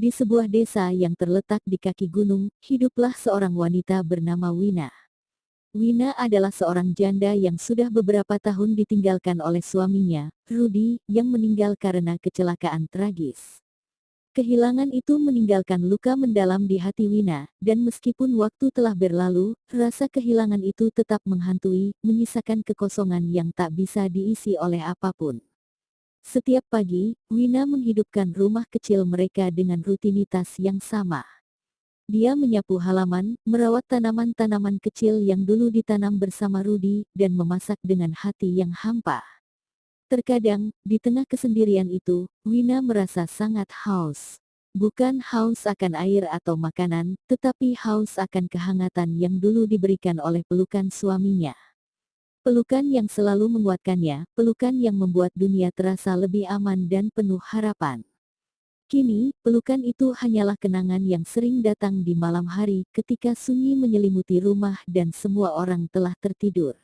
Di sebuah desa yang terletak di kaki gunung, hiduplah seorang wanita bernama Wina. Wina adalah seorang janda yang sudah beberapa tahun ditinggalkan oleh suaminya, Rudy, yang meninggal karena kecelakaan tragis. Kehilangan itu meninggalkan luka mendalam di hati Wina, dan meskipun waktu telah berlalu, rasa kehilangan itu tetap menghantui, menyisakan kekosongan yang tak bisa diisi oleh apapun. Setiap pagi, Wina menghidupkan rumah kecil mereka dengan rutinitas yang sama. Dia menyapu halaman, merawat tanaman-tanaman kecil yang dulu ditanam bersama Rudy, dan memasak dengan hati yang hampa. Terkadang, di tengah kesendirian itu, Wina merasa sangat haus. Bukan haus akan air atau makanan, tetapi haus akan kehangatan yang dulu diberikan oleh pelukan suaminya. Pelukan yang selalu menguatkannya, pelukan yang membuat dunia terasa lebih aman dan penuh harapan. Kini, pelukan itu hanyalah kenangan yang sering datang di malam hari ketika sunyi menyelimuti rumah dan semua orang telah tertidur.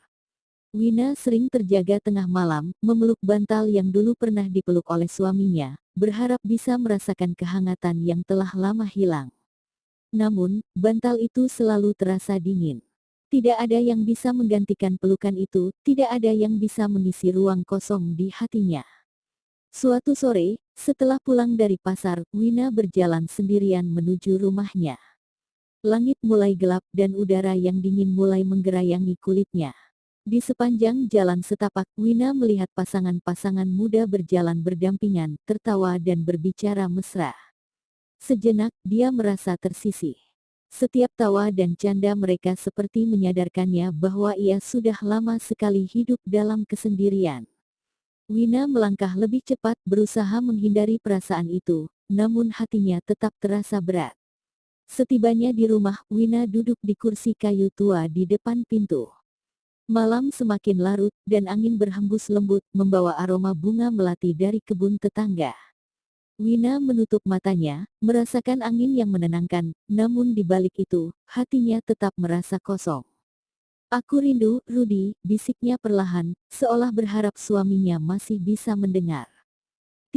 Wina sering terjaga tengah malam, memeluk bantal yang dulu pernah dipeluk oleh suaminya, berharap bisa merasakan kehangatan yang telah lama hilang. Namun, bantal itu selalu terasa dingin. Tidak ada yang bisa menggantikan pelukan itu, tidak ada yang bisa mengisi ruang kosong di hatinya. Suatu sore, setelah pulang dari pasar, Wina berjalan sendirian menuju rumahnya. Langit mulai gelap dan udara yang dingin mulai menggerayangi kulitnya. Di sepanjang jalan setapak, Wina melihat pasangan-pasangan muda berjalan berdampingan, tertawa dan berbicara mesra. Sejenak, dia merasa tersisih. Setiap tawa dan canda mereka seperti menyadarkannya bahwa ia sudah lama sekali hidup dalam kesendirian. Wina melangkah lebih cepat berusaha menghindari perasaan itu, namun hatinya tetap terasa berat. Setibanya di rumah, Wina duduk di kursi kayu tua di depan pintu. Malam semakin larut, dan angin berhembus lembut, membawa aroma bunga melati dari kebun tetangga. Wina menutup matanya, merasakan angin yang menenangkan, namun di balik itu, hatinya tetap merasa kosong. Aku rindu, Rudy, bisiknya perlahan, seolah berharap suaminya masih bisa mendengar.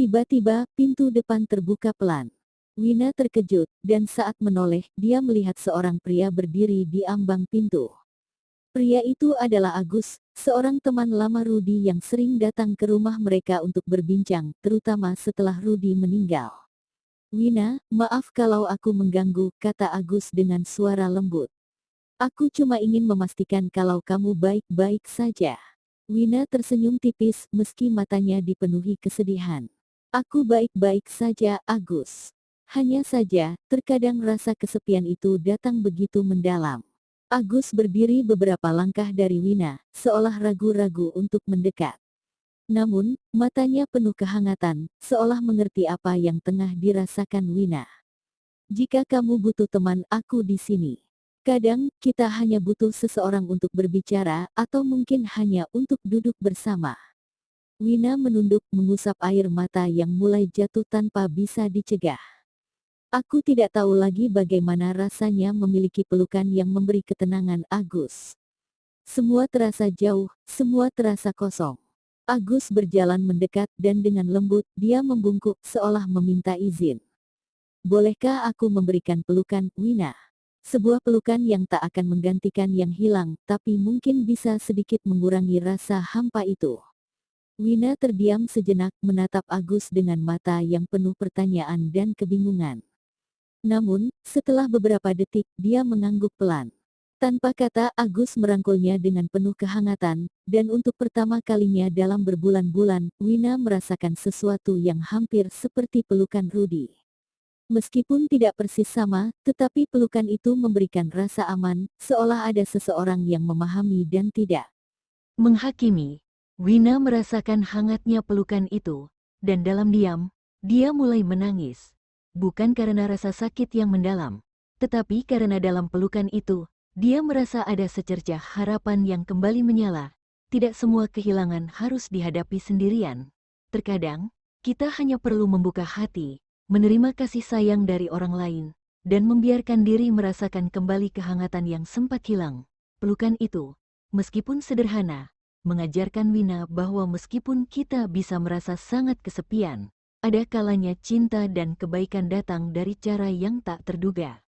Tiba-tiba, pintu depan terbuka pelan. Wina terkejut, dan saat menoleh, dia melihat seorang pria berdiri di ambang pintu. Pria itu adalah Agus, seorang teman lama Rudy yang sering datang ke rumah mereka untuk berbincang, terutama setelah Rudy meninggal. Wina, maaf kalau aku mengganggu, kata Agus dengan suara lembut. Aku cuma ingin memastikan kalau kamu baik-baik saja. Wina tersenyum tipis meski matanya dipenuhi kesedihan. Aku baik-baik saja, Agus. Hanya saja, terkadang rasa kesepian itu datang begitu mendalam. Agus berdiri beberapa langkah dari Wina, seolah ragu-ragu untuk mendekat. Namun, matanya penuh kehangatan, seolah mengerti apa yang tengah dirasakan Wina. Jika kamu butuh teman, aku di sini. Kadang, kita hanya butuh seseorang untuk berbicara, atau mungkin hanya untuk duduk bersama. Wina menunduk mengusap air mata yang mulai jatuh tanpa bisa dicegah. Aku tidak tahu lagi bagaimana rasanya memiliki pelukan yang memberi ketenangan, Agus. Semua terasa jauh, semua terasa kosong. Agus berjalan mendekat dan dengan lembut, dia membungkuk seolah meminta izin. Bolehkah aku memberikan pelukan, Wina? Sebuah pelukan yang tak akan menggantikan yang hilang, tapi mungkin bisa sedikit mengurangi rasa hampa itu. Wina terdiam sejenak menatap Agus dengan mata yang penuh pertanyaan dan kebingungan. Namun, setelah beberapa detik, dia mengangguk pelan. Tanpa kata, Agus merangkulnya dengan penuh kehangatan, dan untuk pertama kalinya dalam berbulan-bulan, Wina merasakan sesuatu yang hampir seperti pelukan Rudy. Meskipun tidak persis sama, tetapi pelukan itu memberikan rasa aman, seolah ada seseorang yang memahami dan tidak menghakimi. Wina merasakan hangatnya pelukan itu, dan dalam diam, dia mulai menangis. Bukan karena rasa sakit yang mendalam, tetapi karena dalam pelukan itu, dia merasa ada secercah harapan yang kembali menyala. Tidak semua kehilangan harus dihadapi sendirian. Terkadang, kita hanya perlu membuka hati, menerima kasih sayang dari orang lain, dan membiarkan diri merasakan kembali kehangatan yang sempat hilang. Pelukan itu, meskipun sederhana, mengajarkan Wina bahwa meskipun kita bisa merasa sangat kesepian, Ada kalanya cinta dan kebaikan datang dari cara yang tak terduga.